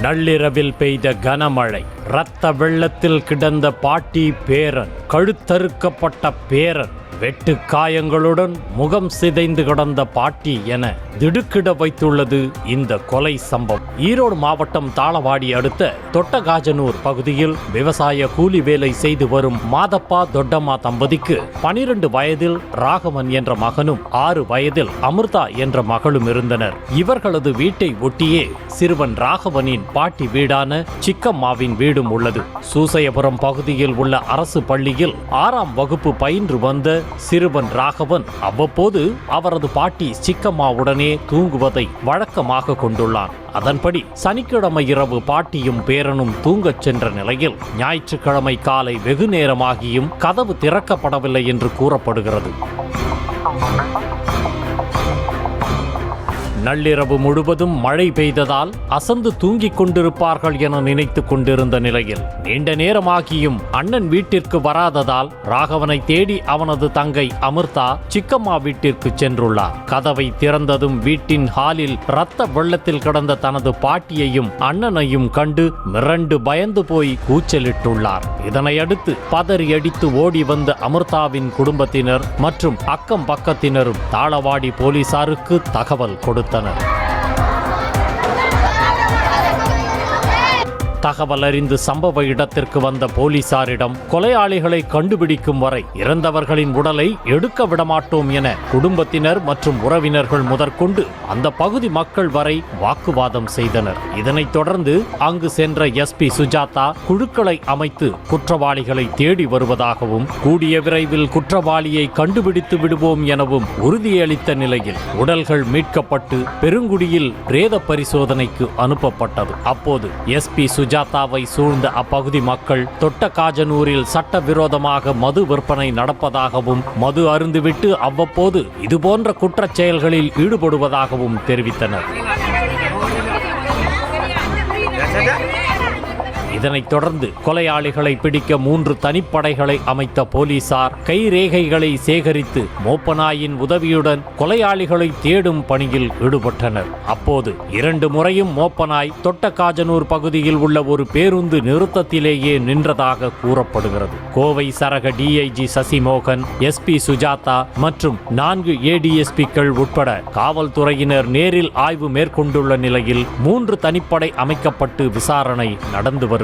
நள்ளிரவில் பெய்த கனமழை, இரத்த வெள்ளத்தில் கிடந்த பாட்டி பேரன், கழுத்தறுக்கப்பட்ட பேரன், வெட்டு காயங்களுடன் முகம் சிதைந்து கிடந்த பாட்டி என திடுக்கிட வைத்துள்ளது இந்த கொலை சம்பவம். ஈரோடு மாவட்டம் தாளவாடி அடுத்த தொட்டகாஜனூர் பகுதியில் விவசாய கூலி வேலை செய்து வரும் மாதப்பா தொட்டம்மா தம்பதிக்கு 12 வயதில் ராகவன் என்ற மகனும் 6 வயதில் அமிர்தா என்ற மகளும் இருந்தனர். இவர்களது வீட்டை ஒட்டியே சிறுவன் ராகவனின் பாட்டி வீடான சிக்கம்மாவின் வீடும் உள்ளது. சூசையபுரம் பகுதியில் உள்ள அரசு பள்ளியில் 6ஆம் வகுப்பு பயின்று வந்த சிறுவன் ராகவன் அவ்வப்போது அவரது பாட்டி சிக்கம்மாவுடனே தூங்குவதை வழக்கமாக கொண்டுள்ளான். அதன்படி சனிக்கிழமை இரவு பாட்டியும் பேரனும் தூங்கச் சென்ற நிலையில் ஞாயிற்றுக்கிழமை காலை வெகு நேரமாகியும் கதவு திறக்கப்படவில்லை என்று கூறப்படுகிறது. நள்ளிரவு முழுவதும் மழை பெய்ததால் அசந்து தூங்கிக் கொண்டிருப்பார்கள் என நினைத்து கொண்டிருந்த நிலையில் நீண்ட நேரமாகியும் அண்ணன் வீட்டிற்கு வராததால் ராகவனை தேடி அவனது தங்கை அமிர்தா சிக்கம்மா வீட்டிற்கு சென்றுள்ளார். கதவை திறந்ததும் வீட்டின் ஹாலில் இரத்த வெள்ளத்தில் கிடந்த தனது பாட்டியையும் அண்ணனையும் கண்டு மிரண்டு பயந்து போய் கூச்சலிட்டுள்ளார். இதனையடுத்து பதறி அடித்து ஓடி வந்த அமிர்தாவின் குடும்பத்தினர் மற்றும் அக்கம் பக்கத்தினரும் தாளவாடி போலீசாருக்கு தகவல் கொடுத்தனர். தகவல் அறிந்து சம்பவ இடத்திற்கு வந்த போலீசாரிடம் கொலையாளிகளை கண்டுபிடிக்கும் வரை இறந்தவர்களின் உடலை எடுக்க விடமாட்டோம் என குடும்பத்தினர் மற்றும் உறவினர்கள் முதற்கொண்டு அந்த பகுதி மக்கள் வரை வாக்குவாதம் செய்தனர். இதனைத் தொடர்ந்து அங்கு சென்ற எஸ்பி சுஜாதா குழுக்களை அமைத்து குற்றவாளிகளை தேடி வருவதாகவும் கூடிய விரைவில் குற்றவாளியை கண்டுபிடித்து விடுவோம் எனவும் உறுதியளித்த நிலையில் உடல்கள் மீட்கப்பட்டு பெருங்குடியில் பிரேத பரிசோதனைக்கு அனுப்பப்பட்டது. அப்போது எஸ்பி சுஜாதாவை சூழ்ந்த அப்பகுதி மக்கள் தொட்டகாஜனூரில் சட்டவிரோதமாக மது விற்பனை நடப்பதாகவும் மது அருந்துவிட்டு அவ்வப்போது இதுபோன்ற குற்றச் செயல்களில் ஈடுபடுவதாகவும் தெரிவித்தனர். இதனைத் தொடர்ந்து கொலையாளிகளை பிடிக்க 3 தனிப்படைகளை அமைத்த போலீசார் கைரேகைகளை சேகரித்து மோப்பநாயின் உதவியுடன் கொலையாளிகளை தேடும் பணியில் ஈடுபட்டனர். அப்போது 2 முறையும் மோப்பநாய் தொட்டகாஜனூர் பகுதியில் உள்ள ஒரு பேருந்து நிறுத்தத்திலேயே நின்றதாக கூறப்படுகிறது. கோவை சரக டிஐஜி சசிமோகன், எஸ்பி சுஜாதா மற்றும் 4 ஏடிஎஸ்பிக்கள் உட்பட காவல்துறையினர் நேரில் ஆய்வு மேற்கொண்டுள்ள நிலையில் 3 தனிப்படை அமைக்கப்பட்டு விசாரணை நடந்து வருகிறது.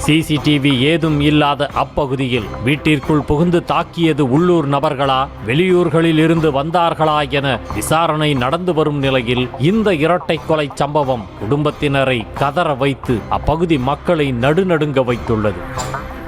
சிசிடிவி ஏதும் இல்லாத அப்பகுதியில் வீட்டிற்குள் புகுந்து தாக்கியது உள்ளூர் நபர்களா, வெளியூர்களில் இருந்து வந்தார்களா என விசாரணை நடந்து வரும் நிலையில் இந்த இரட்டை கொலை சம்பவம் குடும்பத்தினரை கதற வைத்து அப்பகுதி மக்களை நடுநடுங்க வைத்துள்ளது.